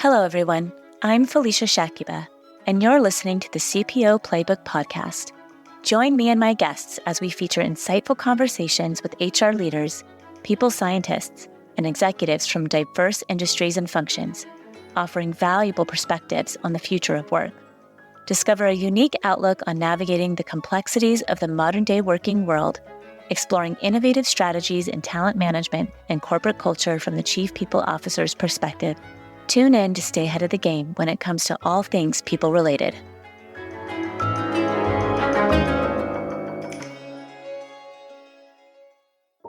Hello, everyone. I'm Felicia Shakiba, and you're listening to the CPO Playbook Podcast. Join me and my guests as we feature insightful conversations with HR leaders, people scientists, and executives from diverse industries and functions, offering valuable perspectives on the future of work. Discover a unique outlook on navigating the complexities of the modern-day working world, exploring innovative strategies in talent management and corporate culture from the Chief People Officer's perspective. Tune in to stay ahead of the game when it comes to all things people-related.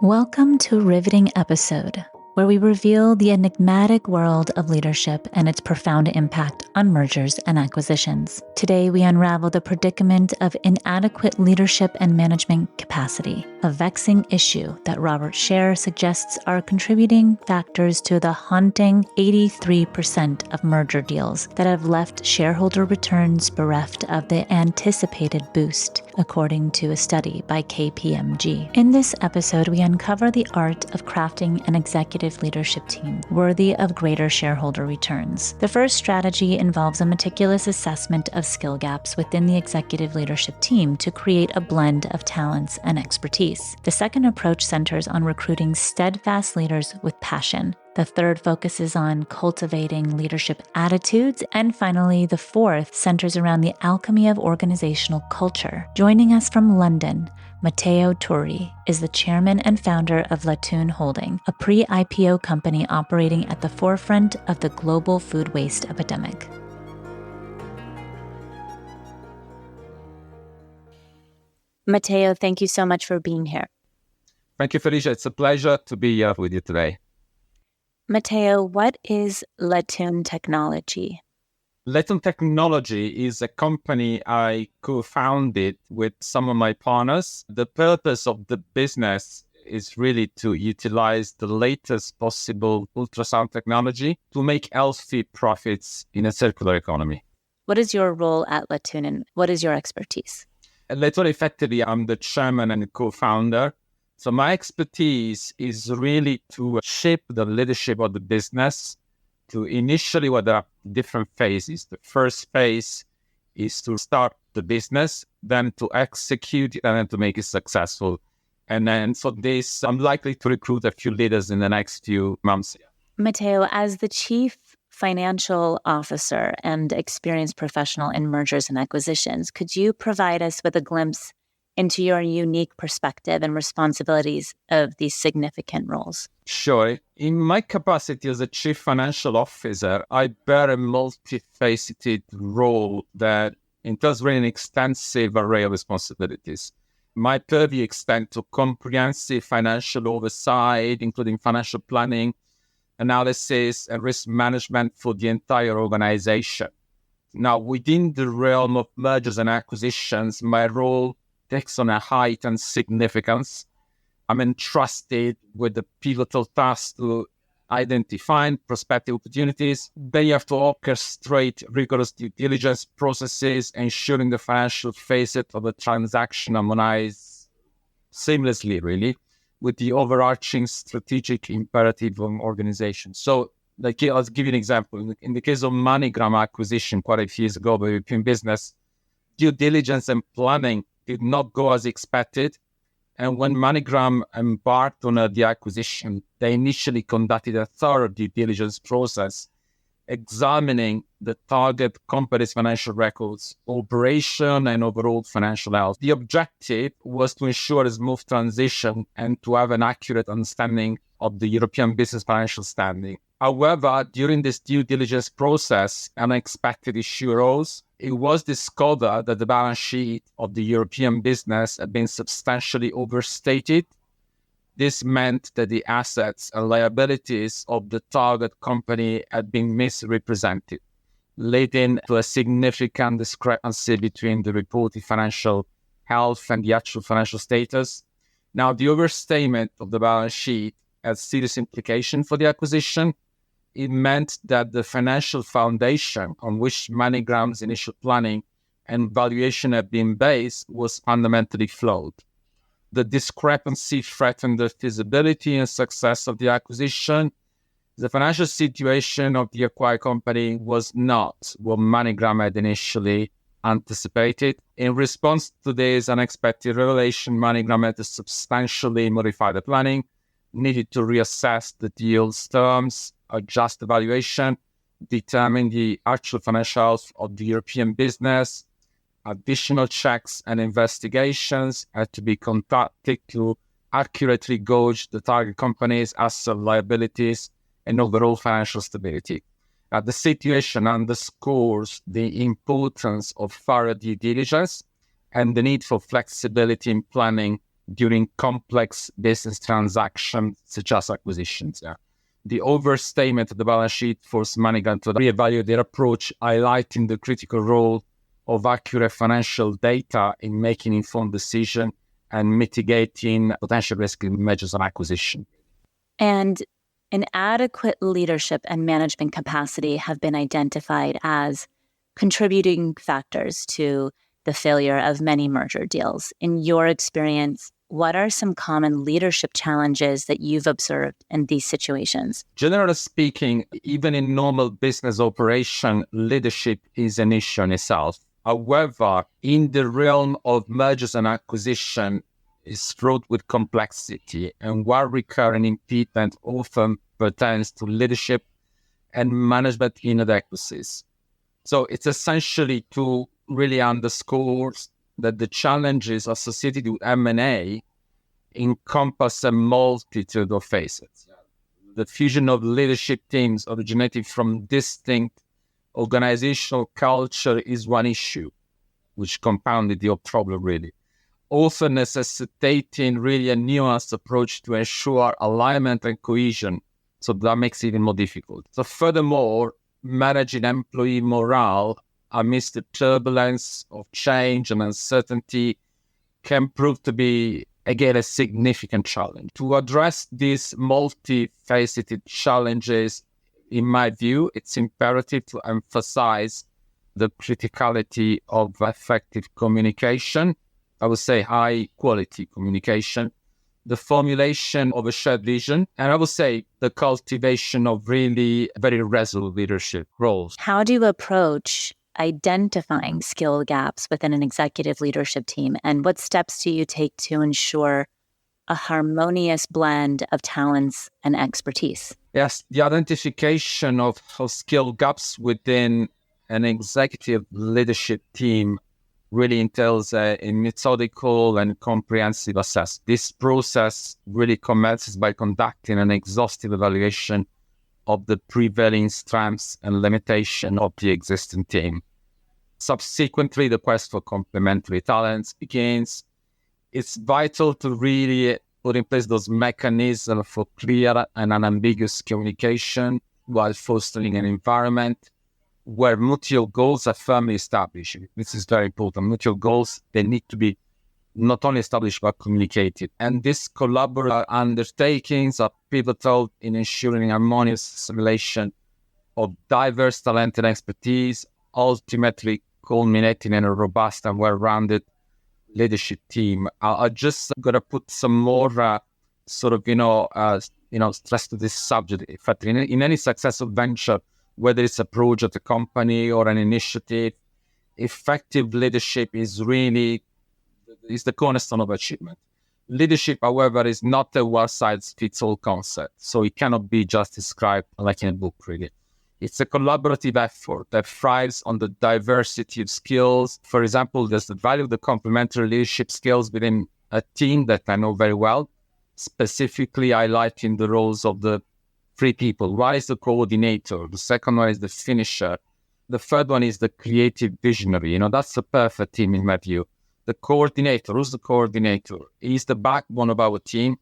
Welcome to a riveting episode where we reveal the enigmatic world of leadership and its profound impact on mergers and acquisitions. Today, we unravel the predicament of inadequate leadership and management capacity, a vexing issue that Robert Scher suggests are contributing factors to the haunting 83% of merger deals that have left shareholder returns bereft of the anticipated boost, according to a study by KPMG. In this episode, we uncover the art of crafting an executive leadership team worthy of greater shareholder returns. The first strategy involves a meticulous assessment of skill gaps within the executive leadership team to create a blend of talents and expertise. The second approach centers on recruiting steadfast leaders with passion. The third focuses on cultivating leadership attitudes. And finally, the fourth centers around the alchemy of organizational culture. Joining us from London, Matteo Turi is the chairman and founder of Letoon Holding, a pre-IPO company operating at the forefront of the global food waste epidemic. Matteo, thank you so much for being here. Thank you, Felicia. It's a pleasure to be here with you today. Matteo, what is Letoon Technology? Letoon Technology is a company I co-founded with some of my partners. The purpose of the business is really to utilize the latest possible ultrasound technology to make healthy profits in a circular economy. What is your role at Letoon and what is your expertise? At Letoon, effectively, I'm the chairman and co-founder. So my expertise is really to shape the leadership of the business to initially what there are different phases. The first phase is to start the business, then to execute it, and then to make it successful. And then for this, I'm likely to recruit a few leaders in the next few months. Matteo, as the Chief Financial Officer and experienced professional in mergers and acquisitions, could you provide us with a glimpse into your unique perspective and responsibilities of these significant roles? Sure. In my capacity as a Chief Financial Officer, I bear a multifaceted role that entails really an extensive array of responsibilities. My purview extends to comprehensive financial oversight, including financial planning, analysis, and risk management for the entire organization. Now, within the realm of mergers and acquisitions, my role takes on a heightened significance. I'm entrusted with the pivotal task to identify prospective opportunities. Then you have to orchestrate rigorous due diligence processes, ensuring the financial facet of a transaction harmonize seamlessly, really, with the overarching strategic imperative of an organization. So, I'll give you an example. In the case of MoneyGram acquisition quite a few years ago by European business, due diligence and planning did not go as expected. And when MoneyGram embarked on the acquisition, they initially conducted a thorough due diligence process, examining the target company's financial records, operation, and overall financial health. The objective was to ensure a smooth transition and to have an accurate understanding of the European business financial standing. However, during this due diligence process, an unexpected issue arose. It was discovered that the balance sheet of the European business had been substantially overstated. This meant that the assets and liabilities of the target company had been misrepresented, leading to a significant discrepancy between the reported financial health and the actual financial status. Now, the overstatement of the balance sheet had serious implications for the acquisition. It meant that the financial foundation on which MoneyGram's initial planning and valuation had been based was fundamentally flawed. The discrepancy threatened the feasibility and success of the acquisition The financial situation of the acquired company was not what MoneyGram had initially anticipated. In response to this unexpected revelation, MoneyGram had to substantially modify the planning, needed to reassess the deal's terms, adjust the valuation, determine the actual financial health of the European business. Additional checks and investigations had to be conducted to accurately gauge the target company's asset liabilities and overall financial stability. The situation underscores the importance of thorough due diligence and the need for flexibility in planning during complex business transactions such as acquisitions. The overstatement of the balance sheet forced MoneyGram to reevaluate their approach, highlighting the critical role of accurate financial data in making informed decisions and mitigating potential risk in mergers and acquisition. And inadequate leadership and management capacity have been identified as contributing factors to the failure of many merger deals. In your experience, what are some common leadership challenges that you've observed in these situations? Generally speaking, even in normal business operation, leadership is an issue in itself. However, in the realm of mergers and acquisition, is fraught with complexity, and one recurring impediment often pertains to leadership and management inadequacies. So it's essentially to really underscore that the challenges associated with M&A encompass a multitude of facets. The fusion of leadership teams originating from distinct organizational culture is one issue, which compounded the problem really. Also necessitating really a nuanced approach to ensure alignment and cohesion. So that makes it even more difficult. So furthermore, managing employee morale amidst the turbulence of change and uncertainty can prove to be, again, a significant challenge. To address these multifaceted challenges, in my view, it's imperative to emphasize the criticality of effective communication. I would say high quality communication, the formulation of a shared vision, and I would say the cultivation of really very resolute leadership roles. How do you approach identifying skill gaps within an executive leadership team, and what steps do you take to ensure a harmonious blend of talents and expertise? Yes, the identification of skill gaps within an executive leadership team really entails a methodical and comprehensive assessment. This process really commences by conducting an exhaustive evaluation of the prevailing strengths and limitations of the existing team. Subsequently, the quest for complementary talents begins. It's vital to really put in place those mechanisms for clear and unambiguous communication while fostering an environment where mutual goals are firmly established. This is very important. Mutual goals, they need to be not only established but communicated. And these collaborative undertakings are pivotal in ensuring harmonious assimilation of diverse talent and expertise, ultimately culminating in a robust and well-rounded leadership team. I just got to put some more stress to this subject. In fact, in any successful venture, whether it's a project, a company, or an initiative, effective leadership is the cornerstone of achievement. Leadership, however, is not a one-size-fits-all concept, so it cannot be just described like in a book, really. It's a collaborative effort that thrives on the diversity of skills. For example, there's the value of the complementary leadership skills within a team that I know very well, specifically highlighting the roles of the three people. One is the coordinator. The second one is the finisher. The third one is the creative visionary. That's the perfect team in my view. The coordinator, who's the coordinator? He's the backbone of our team,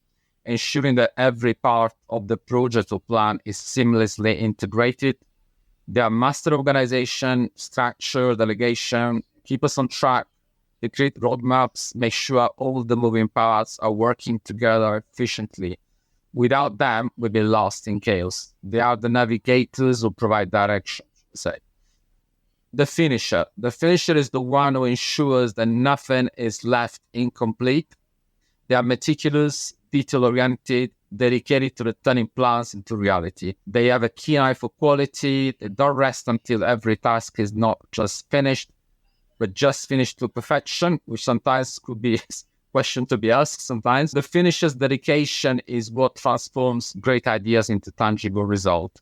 ensuring that every part of the project or plan is seamlessly integrated. They are master organization, structure, delegation, keep us on track. They create roadmaps, make sure all the moving parts are working together efficiently. Without them, we'll be lost in chaos. They are the navigators who provide direction, say. The finisher. The finisher is the one who ensures that nothing is left incomplete. They are meticulous, detail-oriented, dedicated to turning plans into reality. They have a keen eye for quality. They don't rest until every task is not just finished, but just finished to perfection, which sometimes could be a question to be asked sometimes. The finisher's dedication is what transforms great ideas into tangible result.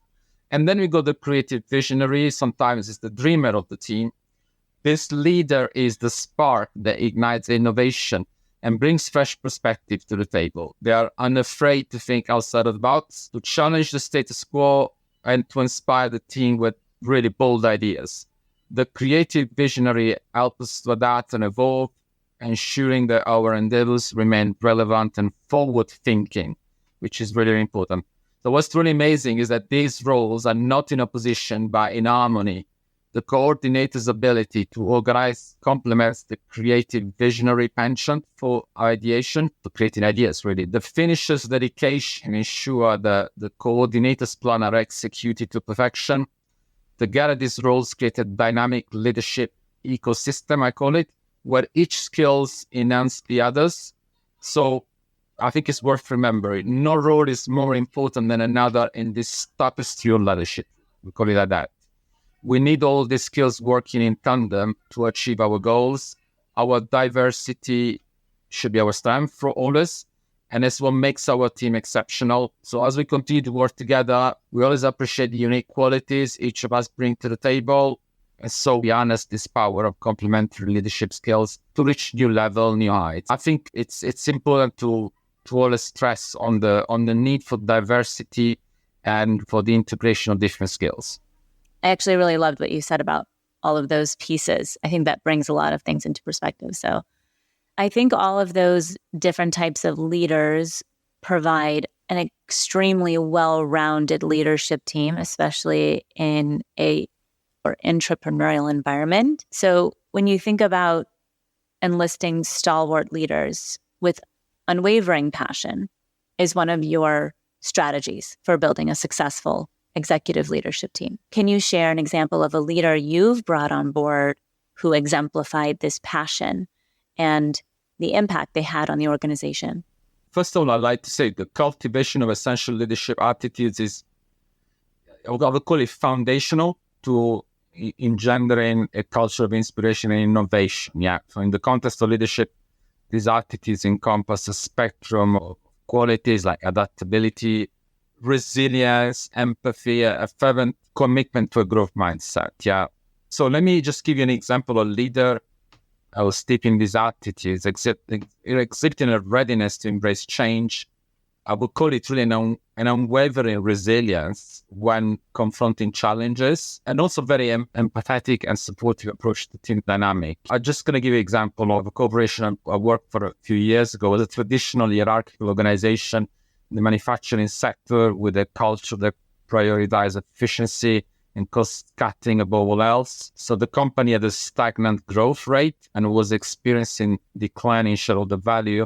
And then we got the creative visionary. Sometimes it's the dreamer of the team. This leader is the spark that ignites innovation and brings fresh perspective to the table. They are unafraid to think outside of the box, to challenge the status quo, and to inspire the team with really bold ideas. The creative visionary helps us to adapt and evolve, ensuring that our endeavors remain relevant and forward-thinking, which is really important. So what's really amazing is that these roles are not in opposition, but in harmony. The coordinator's ability to organize complements the creative visionary penchant for ideation, for creating ideas, really. The finisher's dedication ensure that the coordinator's plan are executed to perfection. Together, these roles create a dynamic leadership ecosystem, I call it, where each skills enhance the others. So I think it's worth remembering. No role is more important than another in this tapestry of leadership. We call it like that. We need all these skills working in tandem to achieve our goals. Our diversity should be our strength for always, and it's what makes our team exceptional. So as we continue to work together, we always appreciate the unique qualities each of us bring to the table. And so we harness this power of complementary leadership skills to reach new level, new heights. I think it's important to always stress on the need for diversity and for the integration of different skills. I actually really loved what you said about all of those pieces. I think that brings a lot of things into perspective. So I think all of those different types of leaders provide an extremely well-rounded leadership team, especially in a or entrepreneurial environment. So when you think about enlisting stalwart leaders with unwavering passion is one of your strategies for building a successful executive leadership team. Can you share an example of a leader you've brought on board who exemplified this passion and the impact they had on the organization? First of all, I'd like to say the cultivation of essential leadership attitudes is, I would call it foundational to engendering a culture of inspiration and innovation. Yeah. So in the context of leadership, these attitudes encompass a spectrum of qualities like adaptability, resilience, empathy, a fervent commitment to a growth mindset. Yeah. So let me just give you an example of a leader who was steeped in these attitudes, exhibiting a readiness to embrace change. I would call it really an unwavering resilience when confronting challenges, and also very empathetic and supportive approach to team dynamic. I'm just going to give you an example of a corporation I worked for a few years ago. It was a traditional hierarchical organization in the manufacturing sector with a culture that prioritized efficiency and cost cutting above all else. So the company had a stagnant growth rate and was experiencing declining shareholder value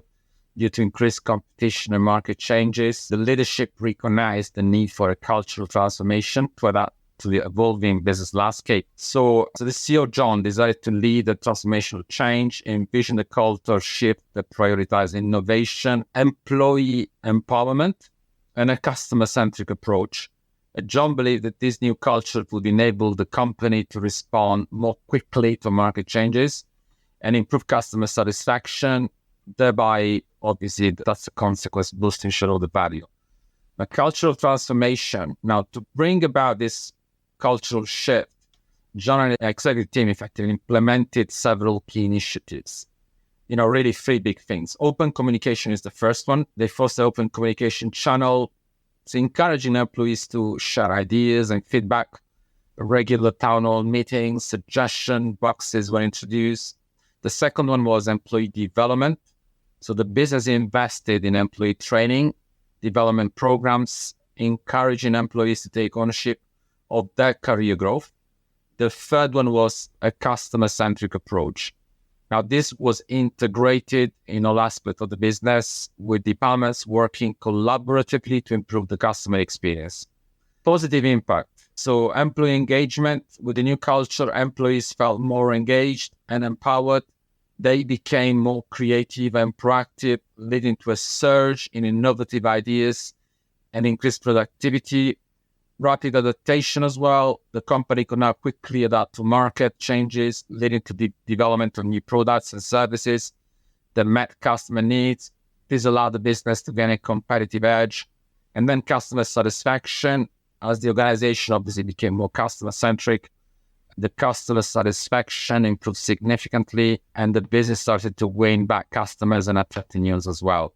due to increased competition and market changes. The leadership recognized the need for a cultural transformation to adapt to the evolving business landscape. So the CEO, John, decided to lead a transformational change, envision a culture shift that prioritized innovation, employee empowerment, and a customer-centric approach. John believed that this new culture would enable the company to respond more quickly to market changes and improve customer satisfaction, thereby, obviously, that's a consequence, boosting shareholder value. A cultural transformation. Now, to bring about this cultural shift, John and the executive team effectively implemented several key initiatives. Really three big things. Open communication is the first one. They foster open communication channel, so encouraging employees to share ideas and feedback. Regular town hall meetings, suggestion boxes were introduced. The second one was employee development. So the business invested in employee training, development programs, encouraging employees to take ownership of their career growth. The third one was a customer-centric approach. Now, this was integrated in all aspects of the business, with departments working collaboratively to improve the customer experience. Positive impact. So employee engagement. With the new culture, employees felt more engaged and empowered. They became more creative and proactive, leading to a surge in innovative ideas and increased productivity, rapid adaptation as well. The company could now quickly adapt to market changes, leading to the development of new products and services that met customer needs. This allowed the business to gain a competitive edge. And then customer satisfaction, as the organization obviously became more customer-centric, the customer satisfaction improved significantly, and the business started to win back customers and attract new ones as well.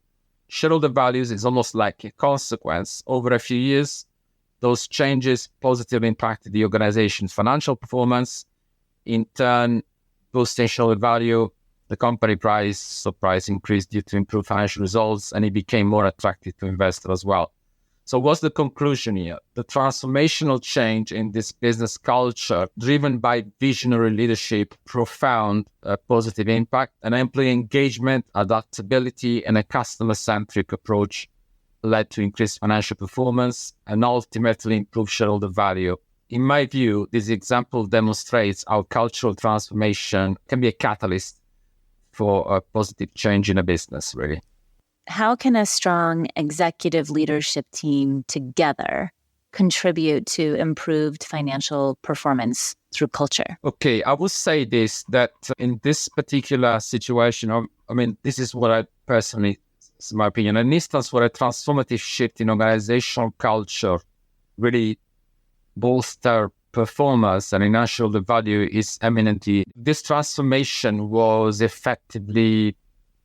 Shareholder values is almost like a consequence. Over a few years, those changes positively impacted the organization's financial performance, in turn boosting shareholder value. The company price increased due to improved financial results, and it became more attractive to investors as well. So what's the conclusion here? The transformational change in this business culture, driven by visionary leadership, profound positive impact, and employee engagement, adaptability, and a customer-centric approach led to increased financial performance and ultimately improved shareholder value. In my view, this example demonstrates how cultural transformation can be a catalyst for a positive change in a business, really. How can a strong executive leadership team together contribute to improved financial performance through culture? Okay, I would say this, that in this particular situation, this is what I personally, it's my opinion, an instance where a transformative shift in organizational culture really bolster performance and enhance the value is eminently. This transformation was effectively,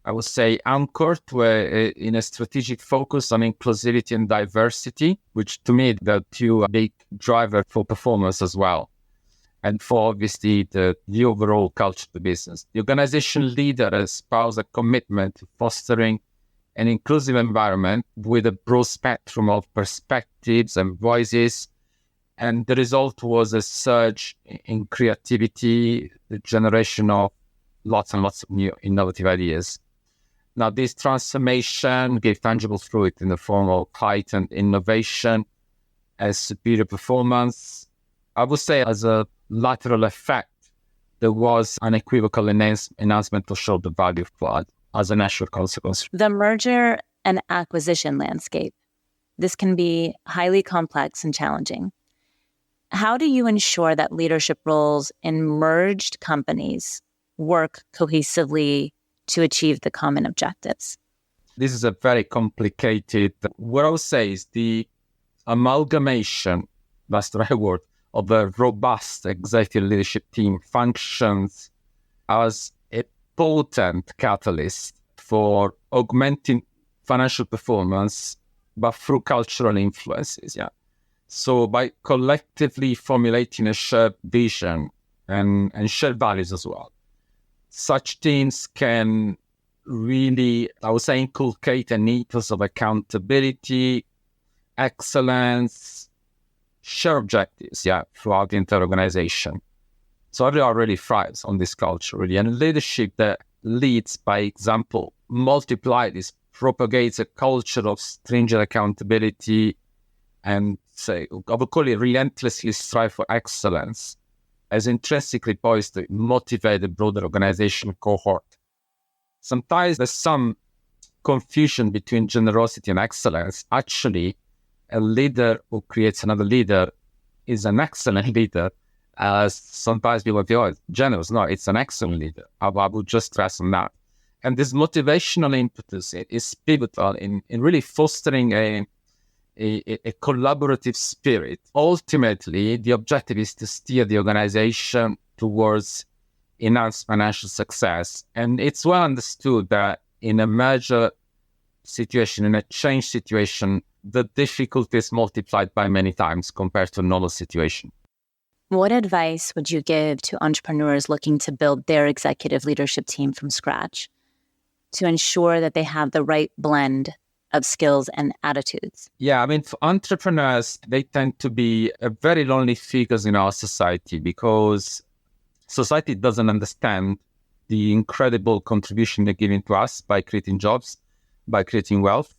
I would say, anchored in a strategic focus on inclusivity and diversity, which to me, the two big driver for performance as well. And for obviously the overall culture of the business. The organization leader espoused a commitment to fostering an inclusive environment with a broad spectrum of perspectives and voices. And the result was a surge in creativity, the generation of lots and lots of new innovative ideas. Now, this transformation gave tangible fruit in the form of heightened innovation and superior performance. I would say as a lateral effect, there was unequivocal enhancement of shareholder value as a natural consequence. The merger and acquisition landscape. This can be highly complex and challenging. How do you ensure that leadership roles in merged companies work cohesively to achieve the common objectives? This is a very complicated, what I would say is the amalgamation, that's the right word, of a robust executive leadership team functions as a potent catalyst for augmenting financial performance, but through cultural influences, So by collectively formulating a shared vision and shared values as well, such teams can really, I would say, inculcate an ethos of accountability, excellence, share objectives, throughout the entire organization. So everyone really thrives on this culture, really. And leadership that leads by example, multiplies, propagates a culture of stringent accountability and I would call it relentlessly strive for excellence, as intrinsically poised to motivate the broader organization cohort. Sometimes there's some confusion between generosity and excellence. Actually, a leader who creates another leader is an excellent leader, as sometimes people feel, oh, generous. No, it's an excellent leader. I would just stress on that. And this motivational impetus is pivotal in really fostering a collaborative spirit. Ultimately, the objective is to steer the organization towards enhanced financial success. And it's well understood that in a merger situation, in a change situation, the difficulty is multiplied by many times compared to a normal situation. What advice would you give to entrepreneurs looking to build their executive leadership team from scratch to ensure that they have the right blend of skills and attitudes? For entrepreneurs, they tend to be very lonely figures in our society because society doesn't understand the incredible contribution they're giving to us by creating jobs, by creating wealth.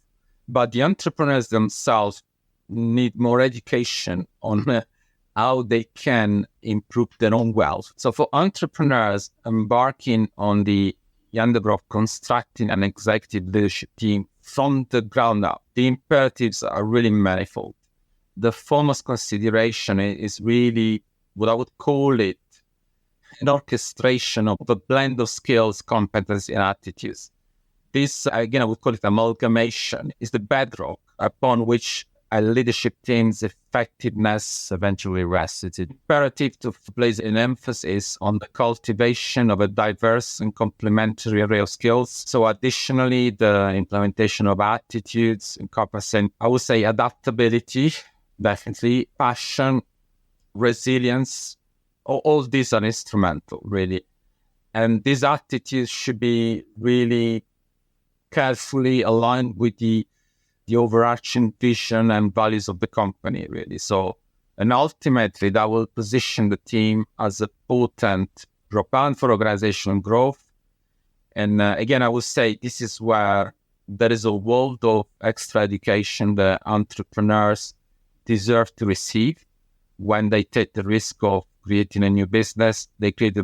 But the entrepreneurs themselves need more education on how they can improve their own wealth. So for entrepreneurs embarking on the you end up constructing an executive leadership team from the ground up. The imperatives are really manifold. The foremost consideration is really what I would call it an orchestration of a blend of skills, competency, and attitudes. This, again, I would call it amalgamation, is the bedrock upon which a leadership team's effectiveness eventually rests. It's imperative to place an emphasis on the cultivation of a diverse and complementary array of skills. So additionally, the implementation of attitudes encompassing, I would say, adaptability, definitely, passion, resilience, all these are instrumental, really. And these attitudes should be really carefully aligned with the overarching vision and values of the company, really. So, and ultimately, that will position the team as a potent propellant for organizational growth. And again, I would say this is where there is a world of extra education that entrepreneurs deserve to receive when they take the risk of creating a new business. They create the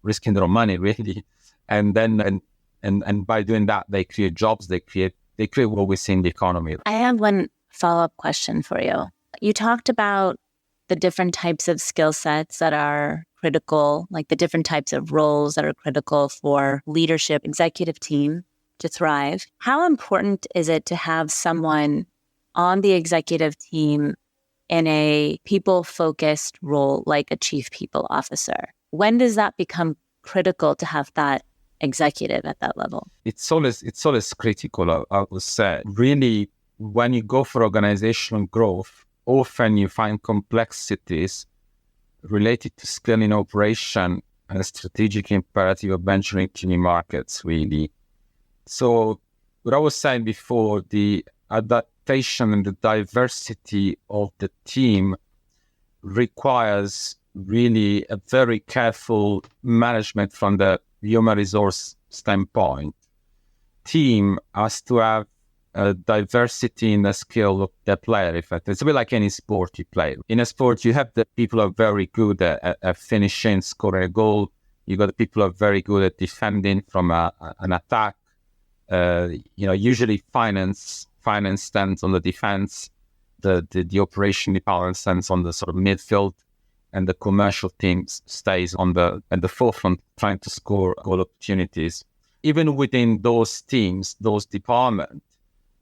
risking their own money, really. And then, and by doing that, they create jobs, they create what we see in the economy. I have one follow-up question for you. You talked about the different types of skill sets that are critical, like the different types of roles that are critical for leadership, executive team to thrive. How important is it to have someone on the executive team in a people-focused role like a chief people officer? When does that become critical to have that executive at that level? It's always critical, I would say. Really, when you go for organizational growth, often you find complexities related to scaling operation and a strategic imperative of venturing to new markets, really. So what I was saying before, the adaptation and the diversity of the team requires really a very careful management from the human resource standpoint. Team has to have a diversity in the skill of the player. It's a bit like any sport you play. In a sport, you have the people who are very good at finishing, scoring a goal. You got the people who are very good at defending from an attack. Usually finance stands on the defense. The operation department stands on the sort of midfield, and the commercial team stays at the forefront trying to score goal opportunities. Even within those teams, those departments,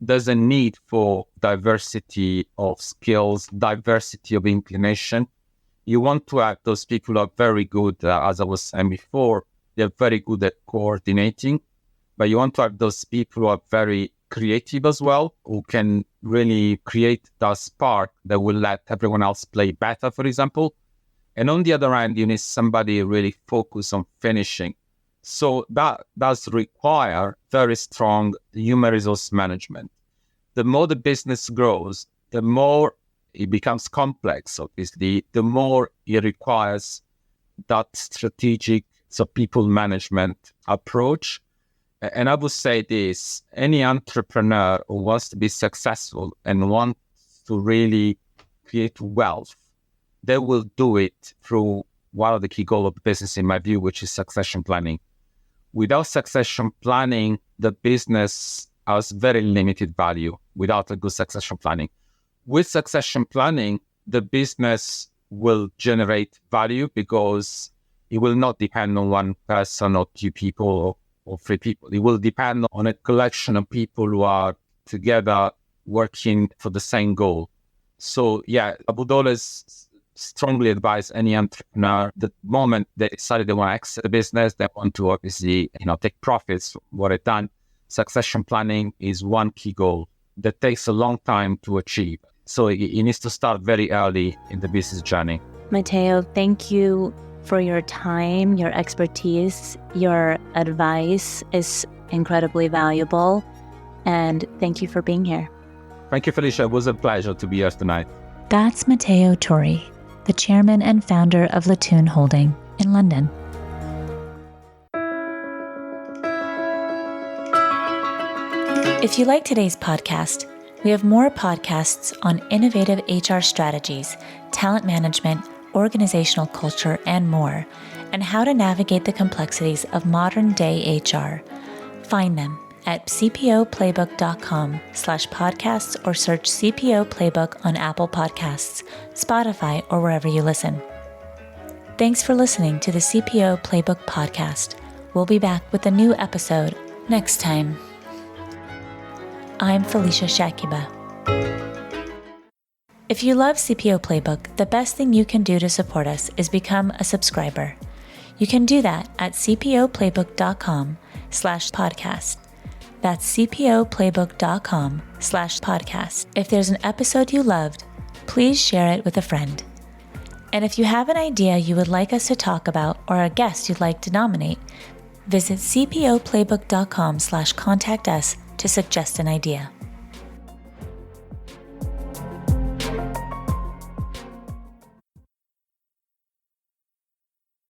there's a need for diversity of skills, diversity of inclination. You want to have those people who are very good, as I was saying before, they're very good at coordinating, but you want to have those people who are very creative as well, who can really create that spark that will let everyone else play better, for example. And on the other hand, you need somebody really focused on finishing. So that does require very strong human resource management. The more the business grows, the more it becomes complex, obviously, the more it requires that strategic, so people management approach. And I would say this, any entrepreneur who wants to be successful and wants to really create wealth, they will do it through one of the key goals of the business, in my view, which is succession planning. Without succession planning, the business has very limited value without a good succession planning. With succession planning, the business will generate value because it will not depend on one person or two people or three people. It will depend on a collection of people who are together working for the same goal. So yeah, I would always strongly advise any entrepreneur, the moment they decided they want to exit the business, they want to obviously, take profits from what they've done. Succession planning is one key goal that takes a long time to achieve. So it needs to start very early in the business journey. Matteo, thank you for your time, your expertise. Your advice is incredibly valuable. And thank you for being here. Thank you, Felicia. It was a pleasure to be here tonight. That's Matteo Turi, the chairman and founder of Letoon Holding in London. If you like today's podcast, we have more podcasts on innovative HR strategies, talent management, organizational culture, and more and how to navigate the complexities of modern-day HR. Find them at cpoplaybook.com/podcasts or search CPO Playbook on Apple Podcasts, Spotify, or wherever you listen. Thanks for listening to the CPO Playbook podcast. We'll be back with a new episode next time. I'm Felicia Shakiba. If you love CPO Playbook, the best thing you can do to support us is become a subscriber. You can do that at cpoplaybook.com/podcast. That's cpoplaybook.com/podcast. If there's an episode you loved, please share it with a friend. And if you have an idea you would like us to talk about or a guest you'd like to nominate, visit cpoplaybook.com/contact us to suggest an idea.